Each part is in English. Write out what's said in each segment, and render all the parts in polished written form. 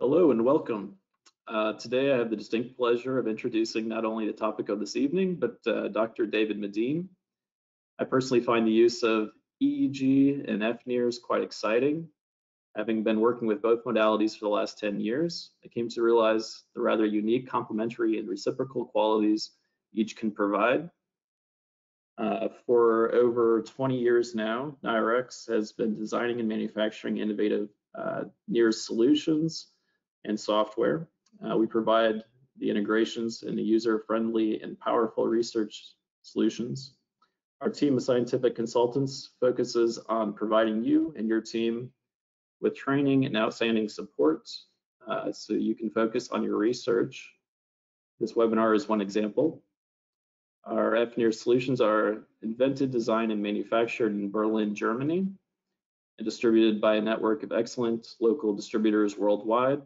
Hello and welcome. Today I have the distinct pleasure of introducing not only the topic of this evening, but Dr. David Medine. I personally find the use of EEG and FNIRs quite exciting. Having been working with both modalities for the last 10 years, I came to realize the rather unique complementary and reciprocal qualities each can provide. For over 20 years now, NIRx has been designing and manufacturing innovative NIRs solutions and software. We provide the integrations in the user-friendly and powerful research solutions. Our team of scientific consultants focuses on providing you and your team with training and outstanding support so you can focus on your research. This webinar is one example. Our FNIR solutions are invented, designed, and manufactured in Berlin, Germany, and distributed by a network of excellent local distributors worldwide,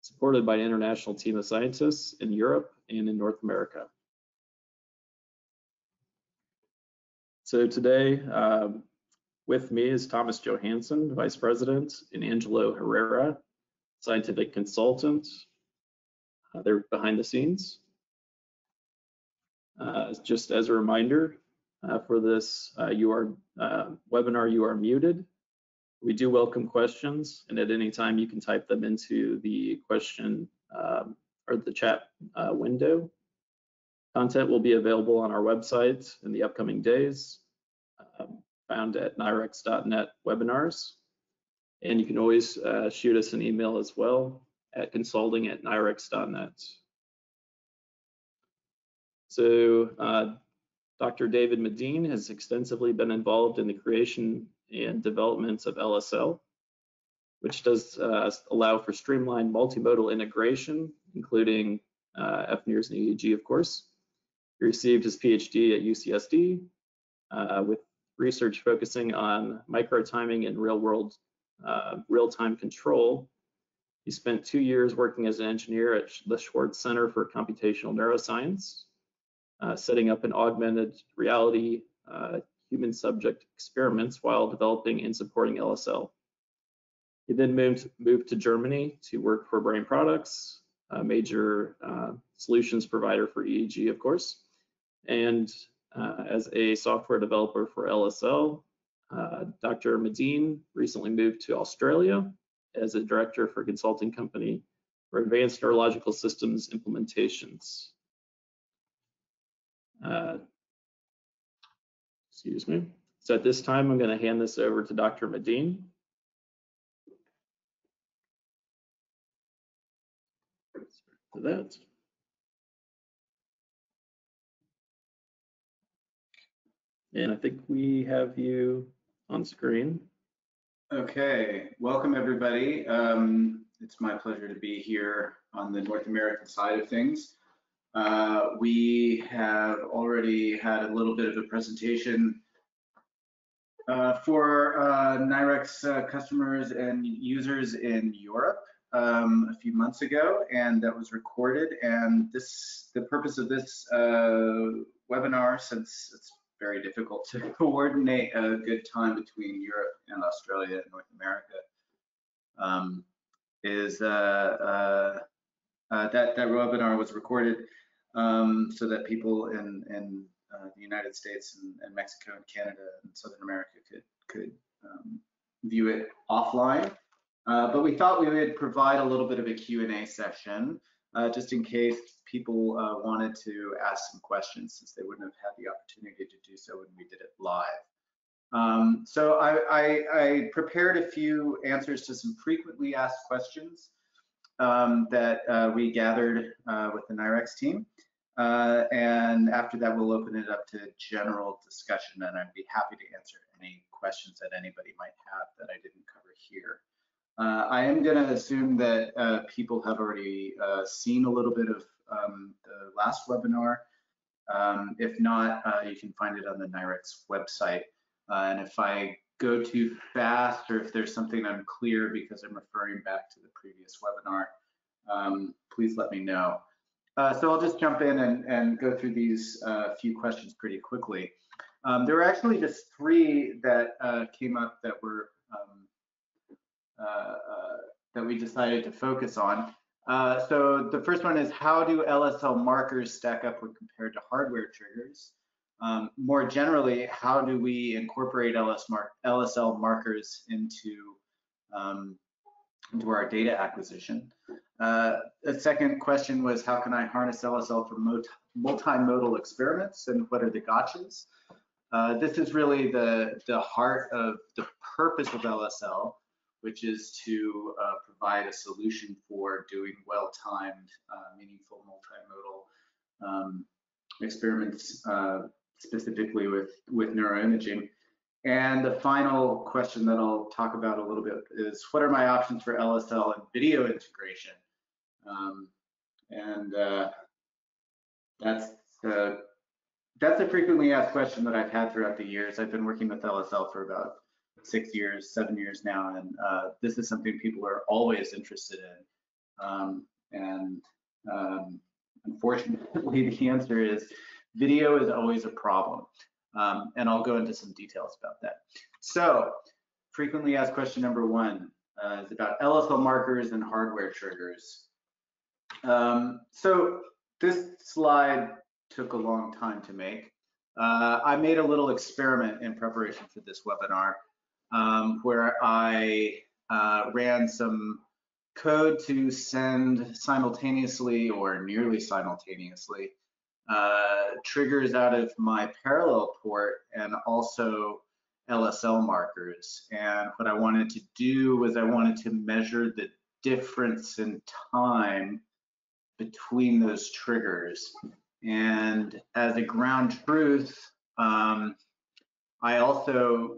supported by an international team of scientists in Europe and in North America. So today, with me is Thomas Johansson, Vice President, and Angelo Herrera, Scientific Consultant. They're behind the scenes. Just as a reminder, for this webinar, you are muted. We do welcome questions, and at any time you can type them into the question or the chat window. Content will be available on our website in the upcoming days, found at NIRx.net webinars. And you can always shoot us an email as well at consulting@nirx.net. So Dr. David Medine has extensively been involved in the creation and development of LSL, which does allow for streamlined multimodal integration, including FNIRs and EEG, of course. He received his PhD at UCSD with research focusing on microtiming and real-time control. He spent 2 years working as an engineer at the Schwartz Center for Computational Neuroscience, setting up an augmented reality human subject experiments while developing and supporting LSL. He then moved to Germany to work for Brain Products, a major solutions provider for EEG, of course, and as a software developer for LSL. Dr. Medine recently moved to Australia as a director for a consulting company for advanced neurological systems implementations. Excuse me. So at this time, I'm going to hand this over to Dr. Medine. For that. And I think we have you on screen. Okay, welcome everybody. It's my pleasure to be here on the North American side of things. We have already had a little bit of a presentation for NIRx customers and users in Europe a few months ago, and that was recorded. And the purpose of this webinar, since it's very difficult to coordinate a good time between Europe and Australia and North America, is that webinar was recorded so that people in the United States and Mexico and Canada and Southern America could view it offline. But we thought we would provide a little bit of a Q&A session just in case people wanted to ask some questions, since they wouldn't have had the opportunity to do so when we did it live. So I prepared a few answers to some frequently asked questions that we gathered with the NIRx team. And after that, we'll open it up to general discussion, and I'd be happy to answer any questions that anybody might have that I didn't cover here. I am going to assume that people have already seen a little bit of the last webinar. If not, you can find it on the NIRx website. And if I go too fast, or if there's something unclear because I'm referring back to the previous webinar, please let me know. So I'll just jump in and go through these few questions pretty quickly. There were actually just 3 that came up that were that we decided to focus on. So the first one is, how do LSL markers stack up when compared to hardware triggers? More generally, how do we incorporate LSL markers into our data acquisition? The second question was, how can I harness LSL for multimodal experiments, and what are the gotchas? This is really the heart of the purpose of LSL, which is to provide a solution for doing well-timed, meaningful multimodal experiments, specifically with neuroimaging. And the final question that I'll talk about a little bit is, what are my options for LSL and video integration? That's a frequently asked question that I've had throughout the years. I've been working with LSL for about 6 years, 7 years now, and this is something people are always interested in. Unfortunately, the answer is video is always a problem, and I'll go into some details about that. So, frequently asked question number 1 is about LSL markers and hardware triggers. So this slide took a long time to make. I made a little experiment in preparation for this webinar where I ran some code to send simultaneously or nearly simultaneously triggers out of my parallel port and also LSL markers. And what I wanted to do was I wanted to measure the difference in time between those triggers. And as a ground truth, I also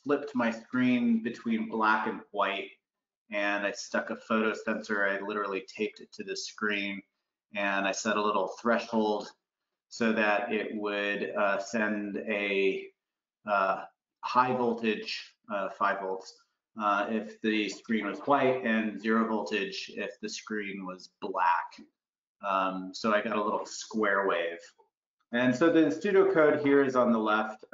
flipped my screen between black and white, and I stuck a photo sensor. I literally taped it to the screen, and I set a little threshold so that it would send a high voltage, 5 volts, if the screen was white, and 0 voltage if the screen was black. So I got a little square wave. And so the pseudocode here is on the left.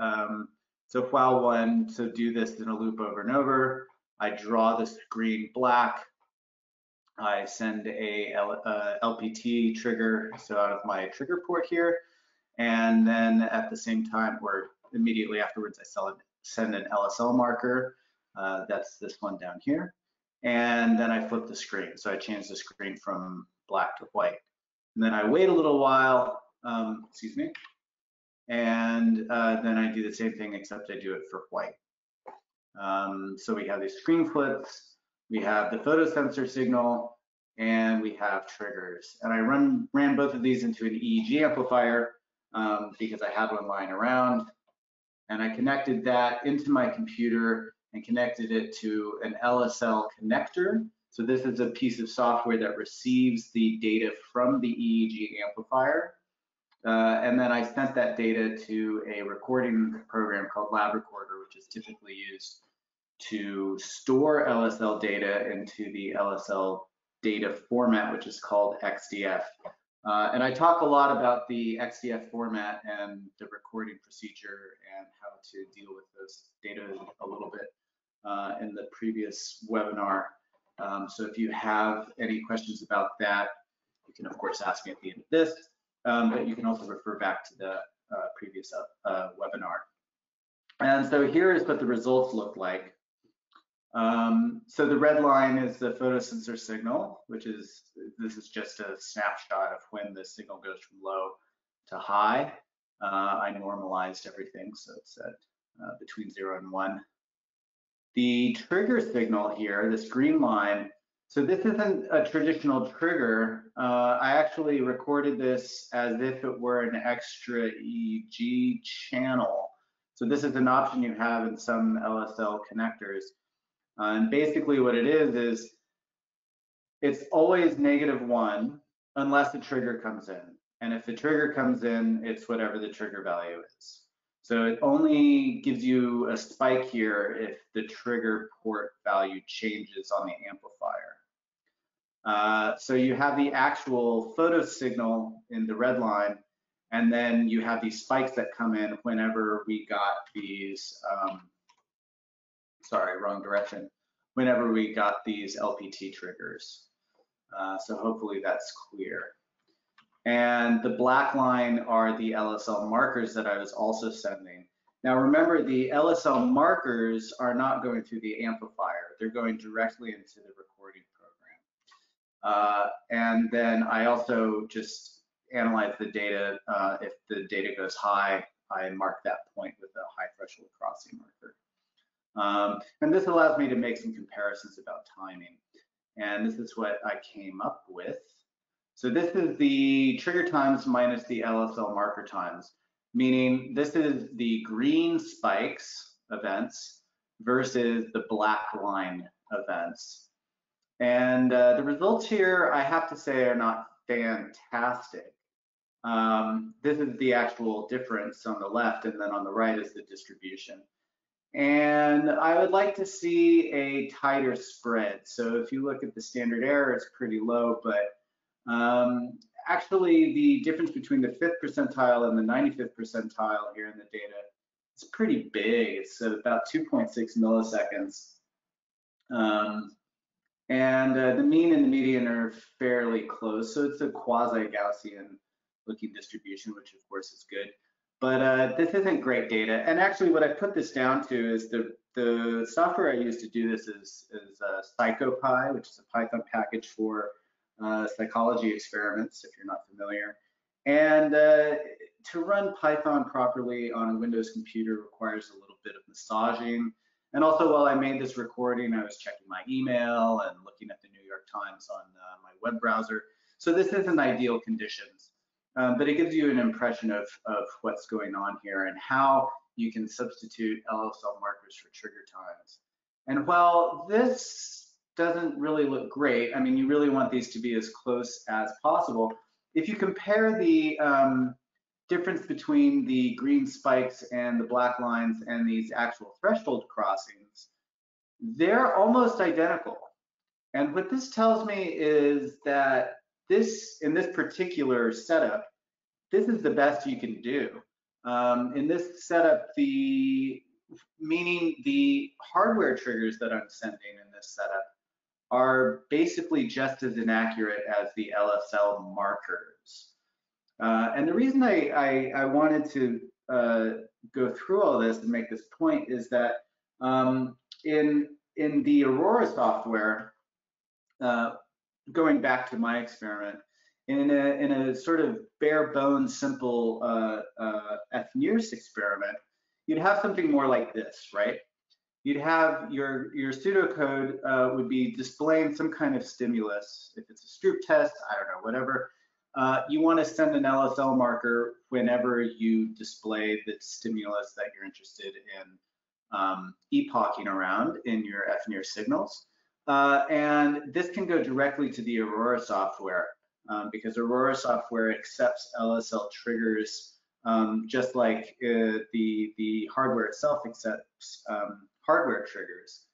So while 1, to do this in a loop over and over, I draw the screen black. I send a LPT trigger, so out of my trigger port here. And then at the same time, or immediately afterwards, I send an LSL marker. That's this one down here. And then I flip the screen. So I change the screen from black to white. And then I wait a little while, excuse me, and then I do the same thing, except I do it for white. So we have these screen flips, we have the photosensor signal, and we have triggers. And I ran both of these into an EEG amplifier because I had one lying around. And I connected that into my computer and connected it to an LSL connector. So this is a piece of software that receives the data from the EEG amplifier. And then I sent that data to a recording program called Lab Recorder, which is typically used to store LSL data into the LSL data format, which is called XDF. And I talk a lot about the XDF format and the recording procedure and how to deal with those data a little bit in the previous webinar. So if you have any questions about that, you can of course ask me at the end of this, but you can also refer back to the previous webinar. And so here is what the results look like. So the red line is the photosensor signal, this is just a snapshot of when the signal goes from low to high. I normalized everything, so it's at between 0 and 1. The trigger signal here, this green line, so this isn't a traditional trigger. I actually recorded this as if it were an extra EEG channel. So this is an option you have in some LSL connectors. And basically what it is it's always -1 unless the trigger comes in. And if the trigger comes in, it's whatever the trigger value is. So it only gives you a spike here if the trigger port value changes on the amplifier. So you have the actual photo signal in the red line, and then you have these spikes that come in whenever we got these, sorry, wrong direction. whenever we got these LPT triggers. So hopefully that's clear. And the black line are the LSL markers that I was also sending. Now remember, the LSL markers are not going through the amplifier. They're going directly into the recording program. And then I also just analyze the data. If the data goes high, I mark that point with a high threshold crossing marker. And this allows me to make some comparisons about timing. And this is what I came up with. So this is the trigger times minus the LSL marker times, meaning this is the green spikes events versus the black line events. And the results here, I have to say, are not fantastic. This is the actual difference on the left, and then on the right is the distribution. And I would like to see a tighter spread. So if you look at the standard error, it's pretty low, but actually the difference between the 5th percentile and the 95th percentile here in the data is pretty big. It's about 2.6 milliseconds. And the mean and the median are fairly close. So it's a quasi-Gaussian looking distribution, which of course is good. But this isn't great data. And actually what I put this down to is the software I use to do this is PsychoPy, which is a Python package for psychology experiments, if you're not familiar. And to run Python properly on a Windows computer requires a little bit of massaging. And also while I made this recording, I was checking my email and looking at the New York Times on my web browser. So this isn't ideal conditions. But it gives you an impression of what's going on here and how you can substitute LSL markers for trigger times. And while this doesn't really look great, I mean, you really want these to be as close as possible. If you compare the difference between the green spikes and the black lines and these actual threshold crossings, they're almost identical. And what this tells me is that in this particular setup, this is the best you can do. In this setup, meaning the hardware triggers that I'm sending in this setup are basically just as inaccurate as the LSL markers. And the reason I wanted to go through all this and make this point is that in the Aurora software, going back to my experiment, in a sort of bare bones simple NIRx experiment, you'd have something more like this, right? You'd have your pseudocode would be displaying some kind of stimulus. If it's a Stroop test, I don't know, whatever. You want to send an LSL marker whenever you display the stimulus that you're interested in epoching around in your NIRx signals. And this can go directly to the Aurora software because Aurora software accepts LSL triggers just like the hardware itself accepts hardware triggers.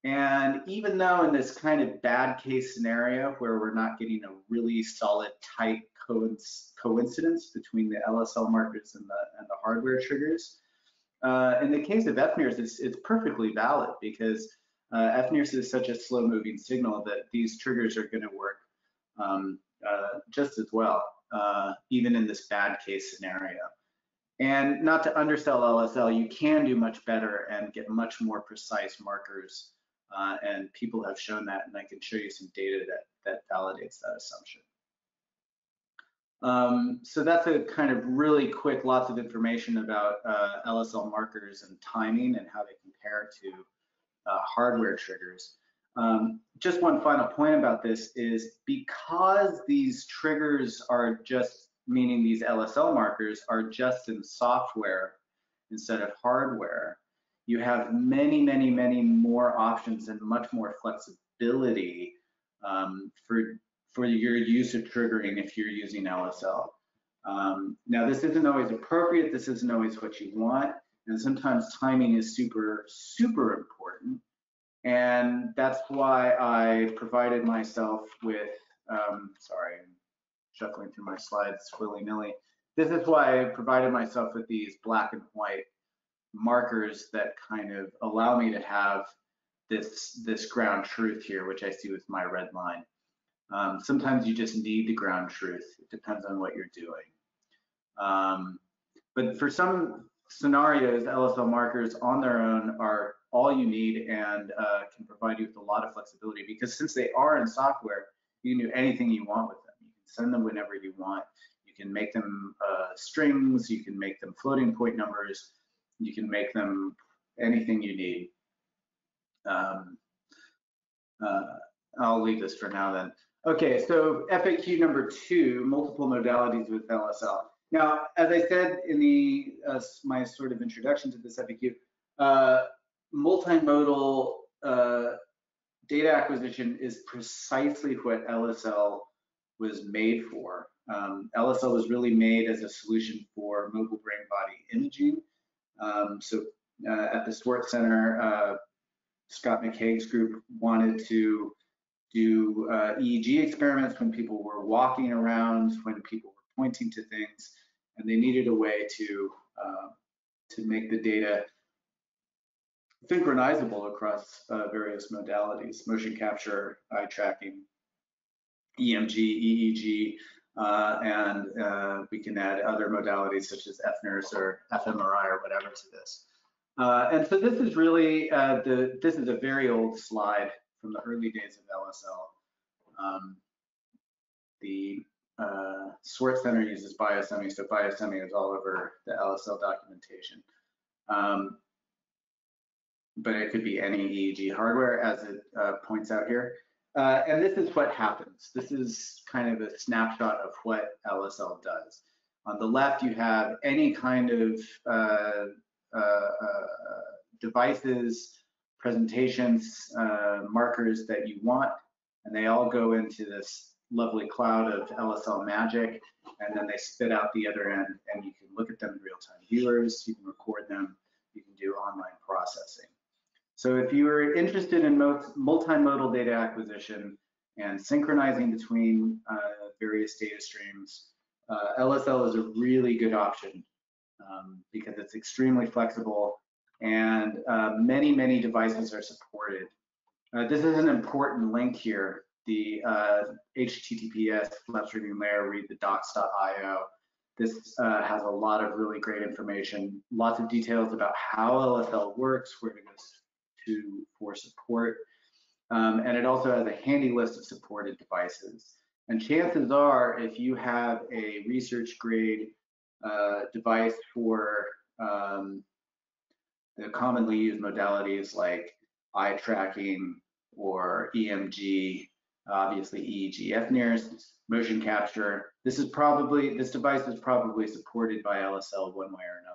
And even though in this kind of bad case scenario where we're not getting a really solid tight coincidence between the LSL markers and the hardware triggers, in the case of NIRx, it's perfectly valid because NIRx is such a slow moving signal that these triggers are going to work just as well, even in this bad case scenario. And not to undersell LSL, you can do much better and get much more precise markers. And people have shown that, and I can show you some data that validates that assumption. So that's a kind of really quick, lots of information about LSL markers and timing and how they compare to hardware triggers. Just one final point about this is because these triggers are just, meaning these LSL markers are just in software instead of hardware, you have many, many, many more options and much more flexibility for your use of triggering if you're using LSL. Now, this isn't always appropriate. This isn't always what you want. And sometimes timing is super, super important. And that's why I provided myself with, sorry, I'm shuffling through my slides willy-nilly. This is why I provided myself with these black and white markers that kind of allow me to have this ground truth here, which I see with my red line. Sometimes you just need the ground truth. It depends on what you're doing. But for some scenarios, LSL markers on their own are all you need and can provide you with a lot of flexibility, because since they are in software, you can do anything you want with them. You can send them whenever you want. You can make them strings. You can make them floating point numbers. You can make them anything you need. I'll leave this for now then. Okay, so FAQ number 2, multiple modalities with LSL. Now, as I said in the my sort of introduction to this FAQ, multimodal data acquisition is precisely what LSL was made for. LSL was really made as a solution for mobile brain body imaging. At the Swart Center, Scott McCaig's group wanted to do EEG experiments when people were walking around, when people were pointing to things, and they needed a way to make the data synchronizable across various modalities: motion capture, eye tracking, EMG, EEG, and we can add other modalities such as FNIRs or fMRI or whatever to this. And so this is really this is a very old slide from the early days of LSL. The Swart Center uses Bioassembly, so Bioassembly is all over the LSL documentation. But it could be any EEG hardware, as it points out here. And this is what happens. This is kind of a snapshot of what LSL does. On the left, you have any kind of devices, presentations, markers that you want, and they all go into this lovely cloud of LSL magic, and then they spit out the other end, and you can look at them in real-time viewers, you can record them, you can do online processing. So if you are interested in multimodal data acquisition and synchronizing between various data streams, LSL is a really good option because it's extremely flexible, and many, many devices are supported. This is an important link here, the HTTPS left streaming layer, read the docs.io. This has a lot of really great information, lots of details about how LSL works, where to go for support, and it also has a handy list of supported devices. And chances are, if you have a research grade device for the commonly used modalities like eye tracking or EMG, obviously EEG, FNIRs, motion capture, this device is probably supported by LSL one way or another.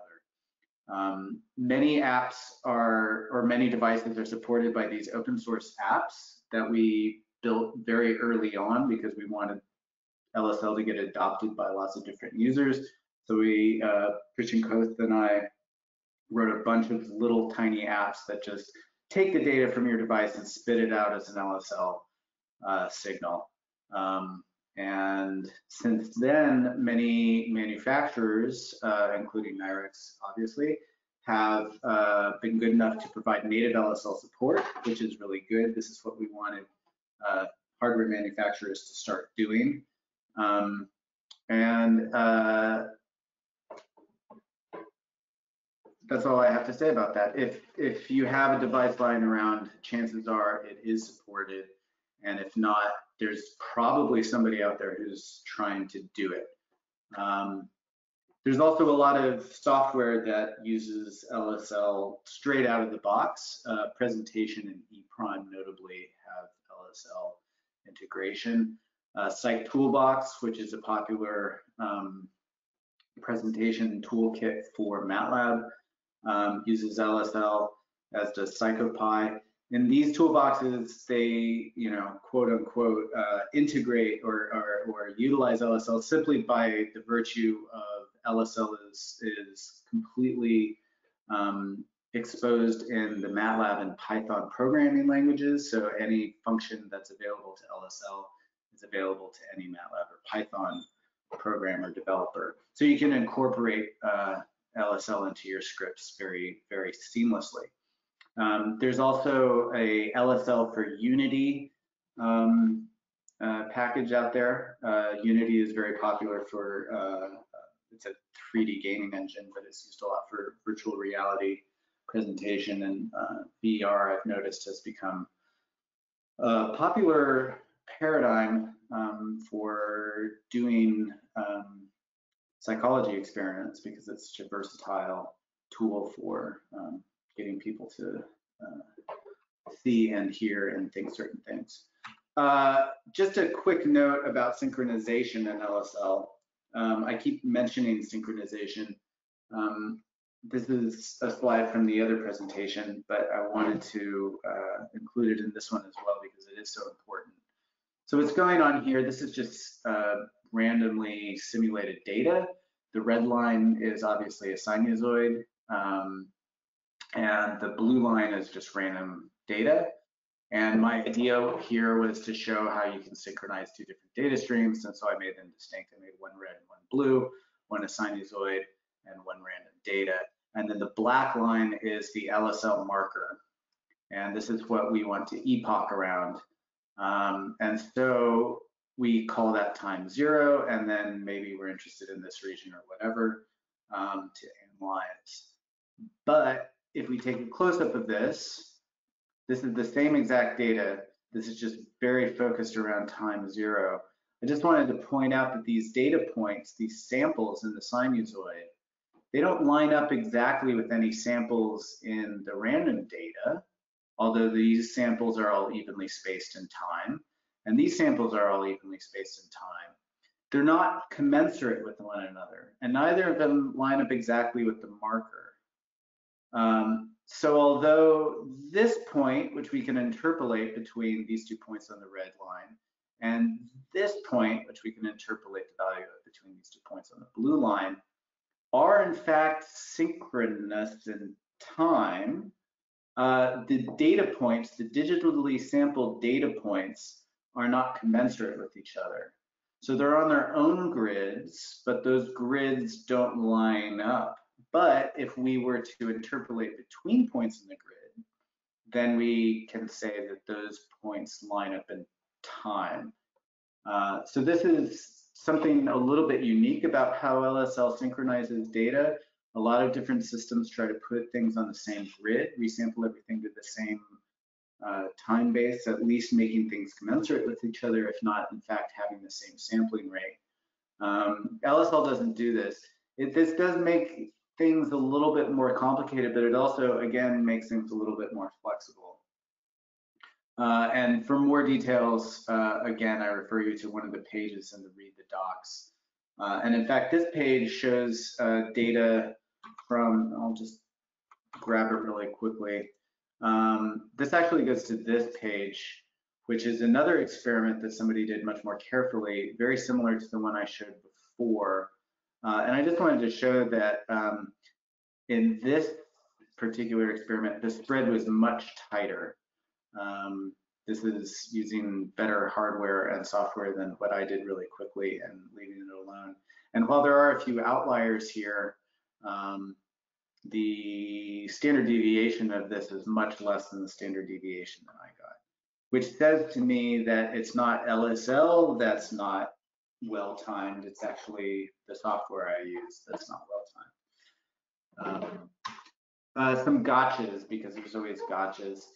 Many apps or many devices are supported by these open source apps that we built very early on because we wanted LSL to get adopted by lots of different users. So we, Christian Koth and I, wrote a bunch of little tiny apps that just take the data from your device and spit it out as an LSL signal. And since then, many manufacturers, including NIRx, obviously, have been good enough to provide native LSL support, which is really good. This is what we wanted hardware manufacturers to start doing. That's all I have to say about that. If you have a device lying around, chances are it is supported, and if not, there's probably somebody out there who's trying to do it. There's also a lot of software that uses LSL straight out of the box. Presentation and ePrime notably have LSL integration. Site Toolbox, which is a popular presentation toolkit for MATLAB, uses LSL, as does PsychoPy. In these toolboxes, they, quote unquote, integrate or utilize LSL simply by the virtue of LSL is completely exposed in the MATLAB and Python programming languages. So any function that's available to LSL is available to any MATLAB or Python programmer developer. So you can incorporate LSL into your scripts very, very seamlessly. There's also a LSL for Unity package out there. Unity is very popular for, it's a 3D gaming engine, but it's used a lot for virtual reality presentation, and VR, I've noticed, has become a popular paradigm for doing psychology experiments, because it's such a versatile tool for getting people to see and hear and think certain things. Just a quick note about synchronization in LSL. I keep mentioning synchronization. This is a slide from the other presentation, but I wanted to include it in this one as well because it is so important. So what's going on here, this is just randomly simulated data. The red line is obviously a sinusoid, and the blue line is just random data. And my idea here was to show how you can synchronize two different data streams, and so I made them distinct. I made one red and one blue, one a sinusoid and one random data. And then the black line is the LSL marker, and this is what we want to epoch around. And so we call that time 0, and then maybe we're interested in this region or whatever to analyze. But if we take a close-up of this, this is the same exact data. This is just very focused around time 0. I just wanted to point out that these data points, these samples in the sinusoid, they don't line up exactly with any samples in the random data, although these samples are all evenly spaced in time, and these samples are all evenly spaced in time. They're not commensurate with one another, and neither of them line up exactly with the marker. So although this point, which we can interpolate between these 2 points on the red line, and this point, which we can interpolate the value of between these 2 points on the blue line, are in fact synchronous in time, the data points, the digitally sampled data points, are not commensurate with each other. So they're on their own grids, but those grids don't line up. But if we were to interpolate between points in the grid, then we can say that those points line up in time. So this is something a little bit unique about how LSL synchronizes data. A lot of different systems try to put things on the same grid, resample everything to the same time base, at least making things commensurate with each other, if not, in fact, having the same sampling rate. LSL doesn't do this. This does make things a little bit more complicated, but it also, again, makes things a little bit more flexible. And for more details, again, I refer you to one of the pages in the Read the Docs. And in fact, this page shows data from, I'll just grab it really quickly. This actually goes to this page, which is another experiment that somebody did much more carefully, very similar to the one I showed before. And I just wanted to show that in this particular experiment, the spread was much tighter. This is using better hardware and software than what I did really quickly and leaving it alone. And while there are a few outliers here, the standard deviation of this is much less than the standard deviation that I got, which says to me that it's not LSL that's not well-timed, it's actually the software I use that's not well-timed. Some gotchas, because there's always gotchas.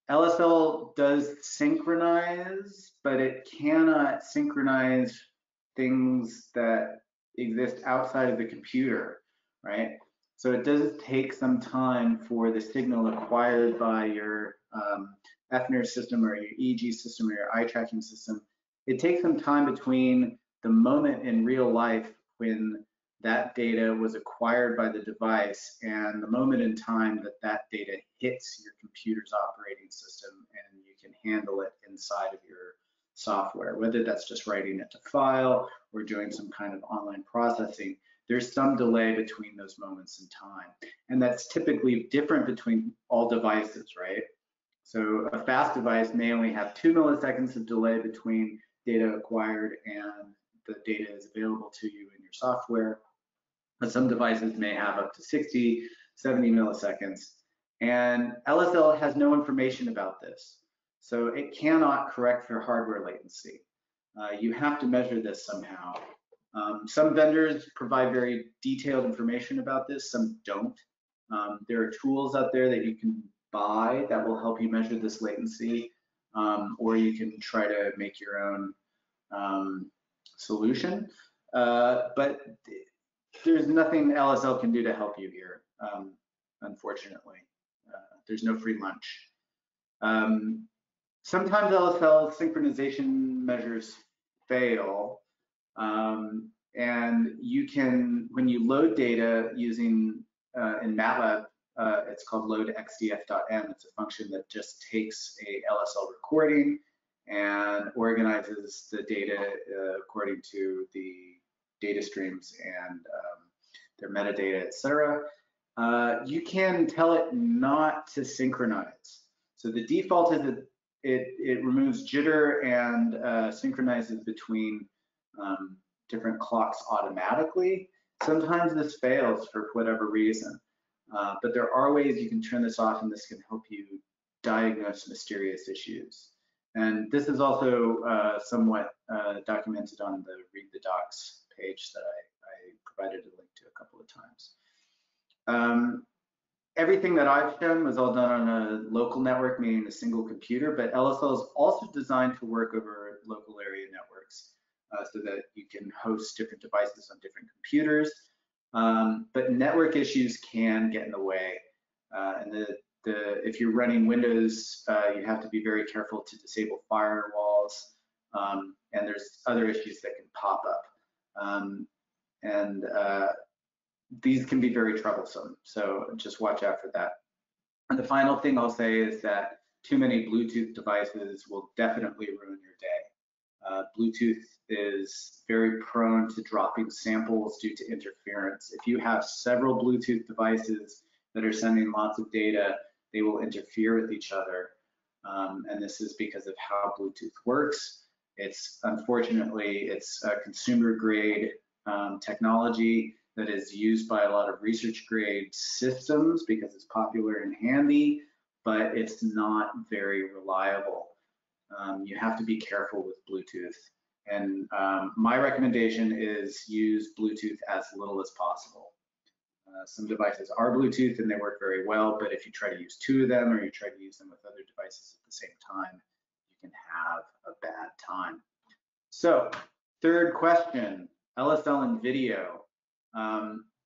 LSL does synchronize, but it cannot synchronize things that exist outside of the computer, right? So it does take some time for the signal acquired by your FNIRx system or your EEG system or your eye tracking system. It takes some time between the moment in real life when that data was acquired by the device and the moment in time that that data hits your computer's operating system and you can handle it inside of your software, whether that's just writing it to file or doing some kind of online processing. There's some delay between those moments in time. And that's typically different between all devices, right? So a fast device may only have 2 milliseconds of delay between data acquired and the data is available to you in your software. But some devices may have up to 60, 70 milliseconds. And LSL has no information about this. So it cannot correct for hardware latency. You have to measure this somehow. Some vendors provide very detailed information about this, some don't. There are tools out there that you can buy that will help you measure this latency, or you can try to make your own solution. But there's nothing LSL can do to help you here, unfortunately. There's no free lunch. Sometimes LSL synchronization measures fail, and you can, when you load data using in MATLAB, it's called load_xdf.m. It's a function that just takes a LSL recording and organizes the data according to the data streams and their metadata, etc. You can tell it not to synchronize. So the default is that it removes jitter and synchronizes between different clocks automatically. Sometimes this fails for whatever reason, but there are ways you can turn this off, and this can help you diagnose mysterious issues. And this is also somewhat documented on the Read the Docs page that I provided a link to a couple of times. Everything that I've shown was all done on a local network, meaning a single computer, but LSL is also designed to work over local area networks so that you can host different devices on different computers. But network issues can get in the way. And if you're running Windows, you have to be very careful to disable firewalls, and there's other issues that can pop up. These can be very troublesome, so just watch out for that. And the final thing I'll say is that too many Bluetooth devices will definitely ruin your day. Bluetooth is very prone to dropping samples due to interference. If you have several Bluetooth devices that are sending lots of data, they will interfere with each other. And this is because of how Bluetooth works. Unfortunately, it's a consumer grade technology that is used by a lot of research grade systems because it's popular and handy, but it's not very reliable. You have to be careful with Bluetooth. And my recommendation is use Bluetooth as little as possible. Some devices are Bluetooth and they work very well, but if you try to use two of them or you try to use them with other devices at the same time, you can have a bad time. So, third question, LSL and video.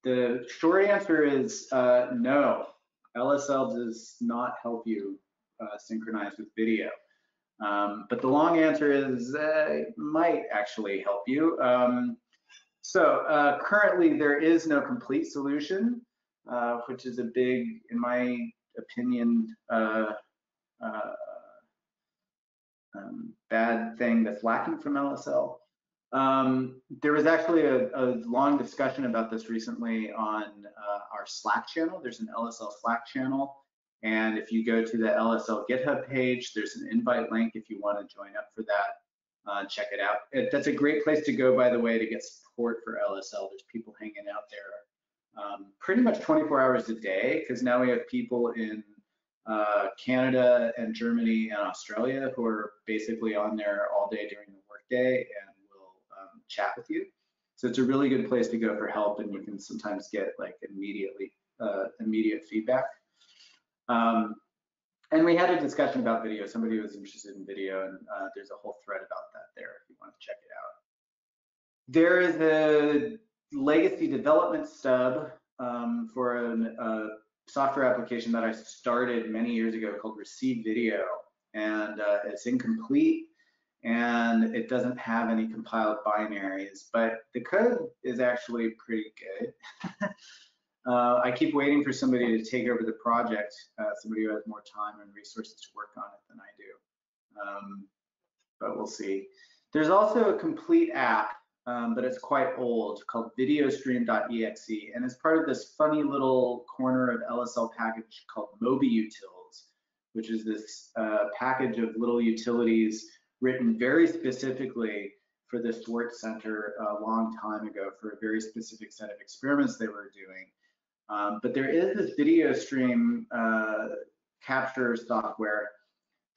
The short answer is no. LSL does not help you synchronize with video. But the long answer is it might actually help you. Currently there is no complete solution, which is a big, in my opinion, bad thing that's lacking from LSL. There was actually a long discussion about this recently on our Slack channel. There's an LSL Slack channel, and if you go to the LSL GitHub page, there's an invite link if you want to join up for that. Check it out. That's a great place to go, by the way, to get support for LSL. There's people hanging out there pretty much 24 hours a day, because now we have people in Canada and Germany and Australia who are basically on there all day during the workday and will chat with you. So it's a really good place to go for help, and you can sometimes get like immediate feedback. And we had a discussion about video. Somebody was interested in video, and there's a whole thread about that there if you want to check it out. There is a legacy development stub for a software application that I started many years ago called Receive Video, and it's incomplete and it doesn't have any compiled binaries, but the code is actually pretty good. I keep waiting for somebody to take over the project, somebody who has more time and resources to work on it than I do, but we'll see. There's also a complete app, but it's quite old, called videostream.exe, and it's part of this funny little corner of LSL package called MobiUtils, which is this package of little utilities written very specifically for the Schwartz Center a long time ago for a very specific set of experiments they were doing. But there is this video stream capture software.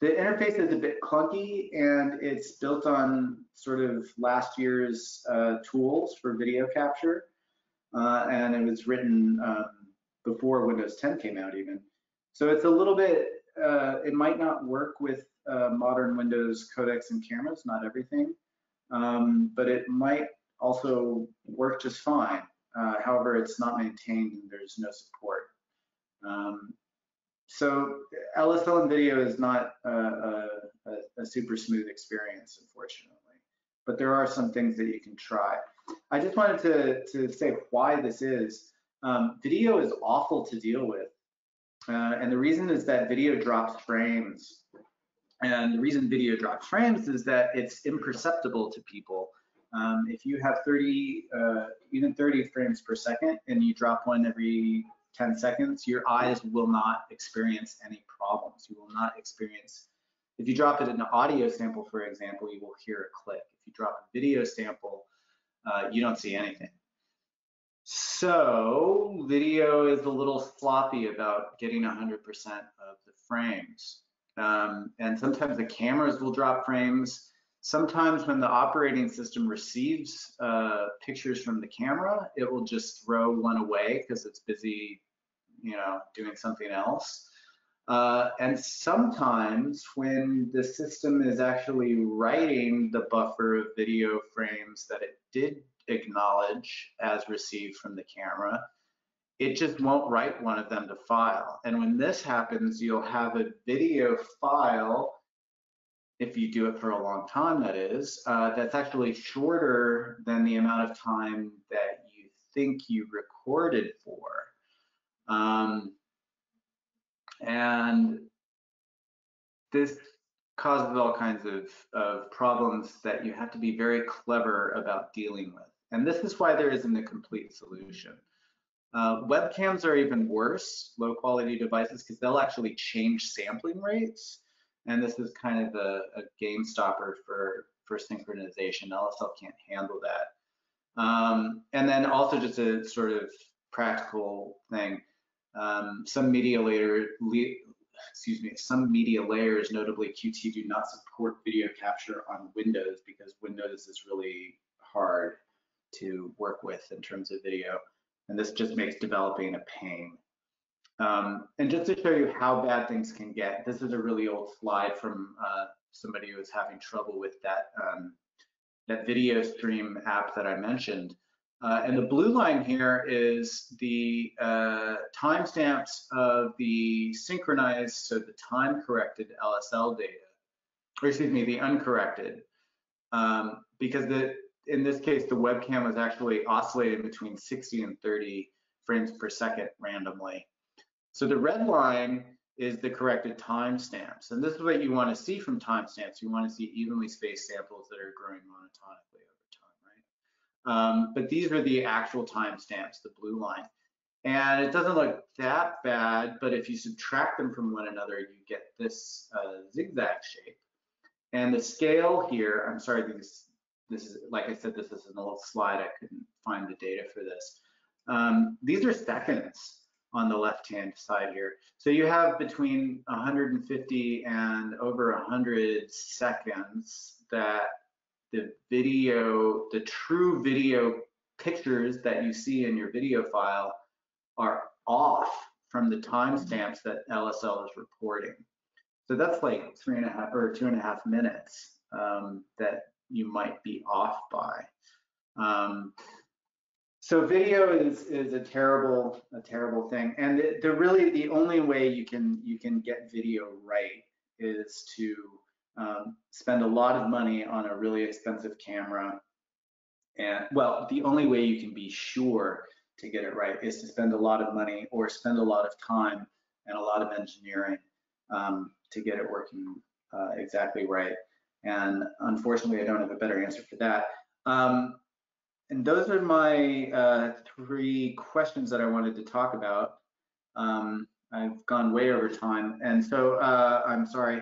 The interface is a bit clunky, and it's built on sort of last year's tools for video capture, and it was written before Windows 10 came out even. So it's a little bit, it might not work with modern Windows codecs and cameras, not everything, but it might also work just fine. However, it's not maintained and there's no support. So LSL in video is not a super smooth experience, unfortunately, but there are some things that you can try. I just wanted to say why this is. Video is awful to deal with, and the reason is that video drops frames. And the reason video drops frames is that it's imperceptible to people. If you have 30, even 30 frames per second, and you drop one every 10 seconds, your eyes will not experience any problems. You will not experience, if you drop it in an audio sample, for example, you will hear a click. If you drop a video sample, you don't see anything. So video is a little sloppy about getting 100% of the frames. And sometimes the cameras will drop frames. Sometimes when the operating system receives pictures from the camera, it will just throw one away because it's busy, you know, doing something else. And sometimes when the system is actually writing the buffer of video frames that it did acknowledge as received from the camera, it just won't write one of them to file. And when this happens, you'll have a video file, if you do it for a long time, that is, that's actually shorter than the amount of time that you think you recorded for. And this causes all kinds of problems that you have to be very clever about dealing with. And this is why there isn't a complete solution. Webcams are even worse, low quality devices, because they'll actually change sampling rates. And this is kind of a game stopper for synchronization. LSL can't handle that. And then also just a sort of practical thing, some media layers, notably Qt, do not support video capture on Windows because Windows is really hard to work with in terms of video. And this just makes developing a pain. And just to show you how bad things can get, this is a really old slide from somebody who was having trouble with that, that video stream app that I mentioned. And the blue line here is the timestamps of the synchronized, so the time-corrected LSL data, or excuse me, the uncorrected, because in this case, the webcam was actually oscillating between 60 and 30 frames per second randomly. So the red line is the corrected timestamps, and this is what you want to see from timestamps. You want to see evenly spaced samples that are growing monotonically over time, right? But these are the actual timestamps, the blue line. And it doesn't look that bad, but if you subtract them from one another, you get this zigzag shape. And the scale here, I'm sorry, this is, like I said, this is an old slide. I couldn't find the data for this. These are seconds on the left-hand side here. So you have between 150 and over 100 seconds that the video, the true video pictures that you see in your video file are off from the timestamps that LSL is reporting. So that's like 3.5 or 2.5 minutes that you might be off by. So video is a terrible thing, and really the only way you can get video right is to spend a lot of money on a really expensive camera. And well, the only way you can be sure to get it right is to spend a lot of money or spend a lot of time and a lot of engineering to get it working exactly right. And unfortunately, I don't have a better answer for that. And those are my 3 questions that I wanted to talk about. I've gone way over time, and so I'm sorry,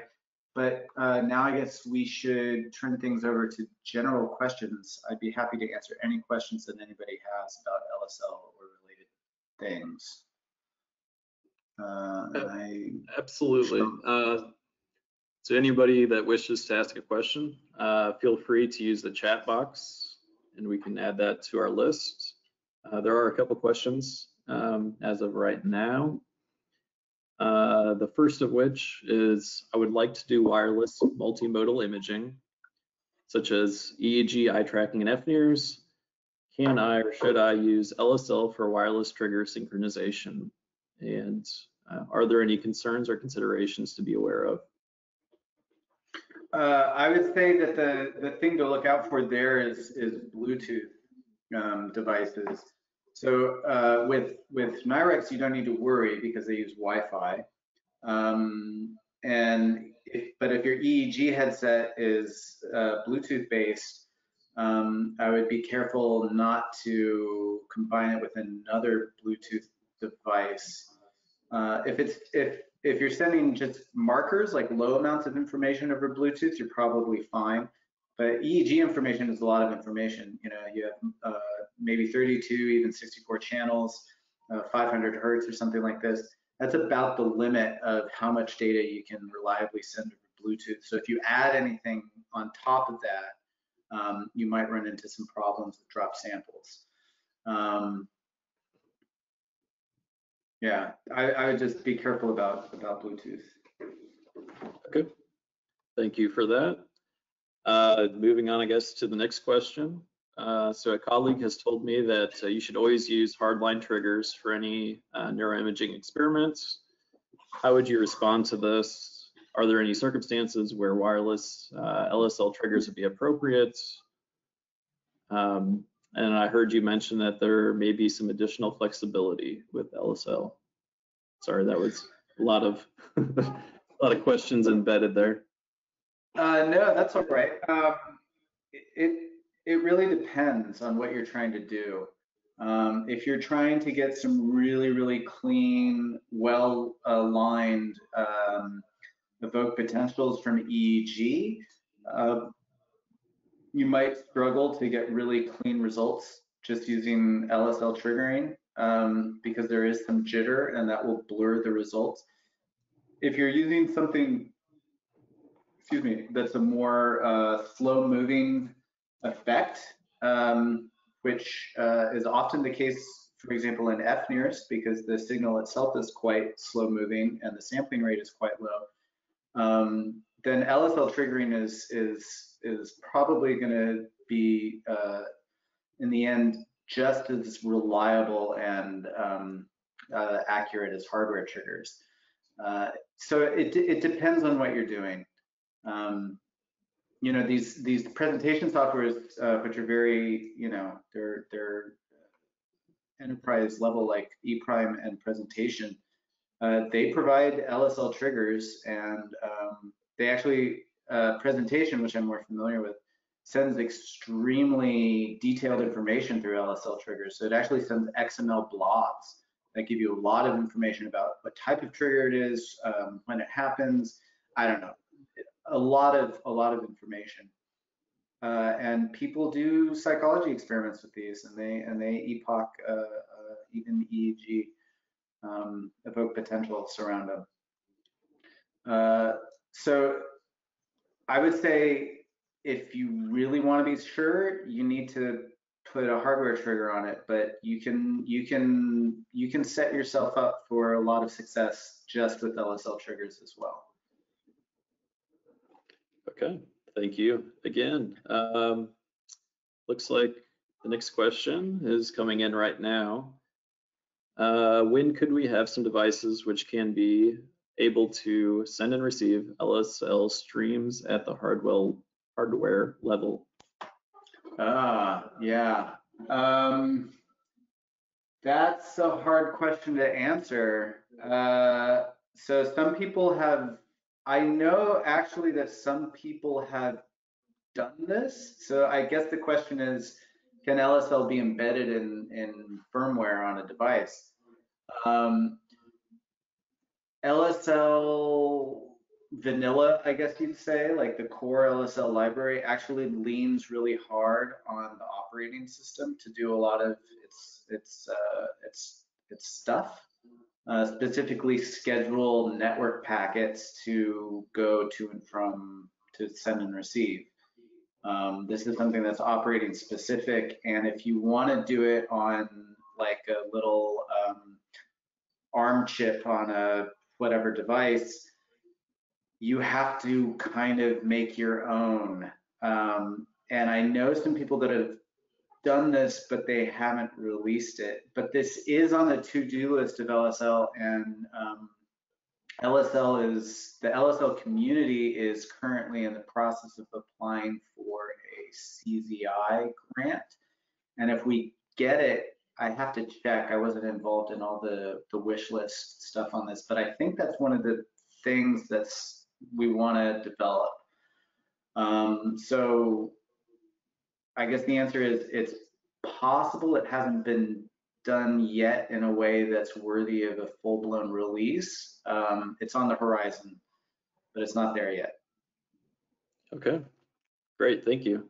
but now I guess we should turn things over to general questions. I'd be happy to answer any questions that anybody has about LSL or related things. Absolutely. So anybody that wishes to ask a question, feel free to use the chat box and we can add that to our list. There are a couple questions as of right now. The first of which is, I would like to do wireless multimodal imaging, such as EEG, eye tracking, and FNIRs. Can I or should I use LSL for wireless trigger synchronization? And are there any concerns or considerations to be aware of? I would say that the thing to look out for there is Bluetooth devices. So with NIRx, you don't need to worry because they use Wi-Fi. But if your EEG headset is Bluetooth based, I would be careful not to combine it with another Bluetooth device. If you're sending just markers, like low amounts of information over Bluetooth, you're probably fine. But EEG information is a lot of information. You know, you have maybe 32, even 64 channels, 500 hertz or something like this. That's about the limit of how much data you can reliably send over Bluetooth. So if you add anything on top of that, you might run into some problems with drop samples. Yeah, I would just be careful about Bluetooth. Okay, thank you for that. Moving on, I guess, to the next question. So a colleague has told me that you should always use hardline triggers for any neuroimaging experiments. How would you respond to this? Are there any circumstances where wireless LSL triggers would be appropriate? And I heard you mention that there may be some additional flexibility with LSL. Sorry, that was a lot of a lot of questions embedded there. No, that's all right. It really depends on what you're trying to do. If you're trying to get some really clean, well-aligned evoked potentials from EEG, you might struggle to get really clean results just using LSL triggering because there is some jitter and that will blur the results. If you're using something, excuse me, that's a more slow-moving effect, which is often the case, for example, in FNIRs, because the signal itself is quite slow-moving and the sampling rate is quite low. Then LSL triggering is probably going to be, in the end, just as reliable and accurate as hardware triggers. So it depends on what you're doing. You know, these presentation softwares, which are very, you know, they're enterprise level, like ePrime and Presentation, they provide LSL triggers, and they actually, Presentation, which I'm more familiar with, sends extremely detailed information through LSL triggers. So it actually sends XML blobs that give you a lot of information about what type of trigger it is, when it happens. I don't know, a lot of information. And people do psychology experiments with these, and they epoch even EEG evoke potential surround them. So I would say if you really want to be sure, you need to put a hardware trigger on it, but you can set yourself up for a lot of success just with LSL triggers as well. Okay, thank you again. Looks like the next question is coming in right now. When could we have some devices which can be able to send and receive LSL streams at the hardware level? Yeah. That's a hard question to answer. So some people have, I know actually that some people have done this. So I guess the question is, can LSL be embedded in firmware on a device? LSL vanilla, I guess you'd say, like the core LSL library, actually leans really hard on the operating system to do a lot of its its stuff. Specifically schedule network packets to go to and from, to send and receive. This is something that's operating specific, and if you want to do it on like a little ARM chip on a whatever device, you have to kind of make your own. And I know some people that have done this, but they haven't released it. But this is on the to-do list of LSL, and the LSL community is currently in the process of applying for a CZI grant. And if we get it, I have to check. I wasn't involved in all the wish list stuff on this, but I think that's one of the things we want to develop. So I guess the answer is it's possible. It hasn't been done yet in a way that's worthy of a full-blown release. It's on the horizon, but it's not there yet. Okay, great, thank you.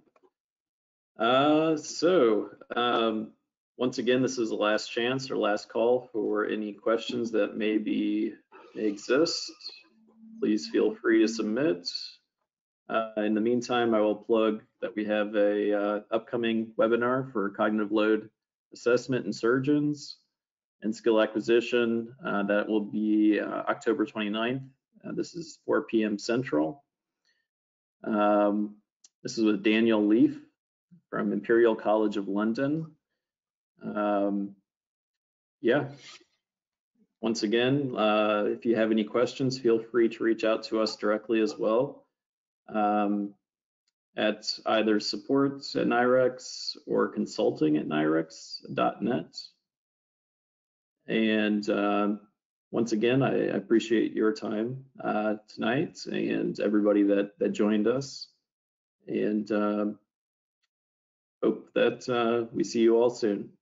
Once again, this is the last chance or last call for any questions that may exist. Please feel free to submit. In the meantime, I will plug that we have a upcoming webinar for cognitive load assessment in surgeons and skill acquisition. That will be October 29th. This is 4 p.m. Central. This is with Daniel Leaf from Imperial College of London. Yeah. Once again, if you have any questions, feel free to reach out to us directly as well. At either support@NIRx or consulting@NIRx.net. And once again, I appreciate your time tonight and everybody that joined us. And hope that we see you all soon.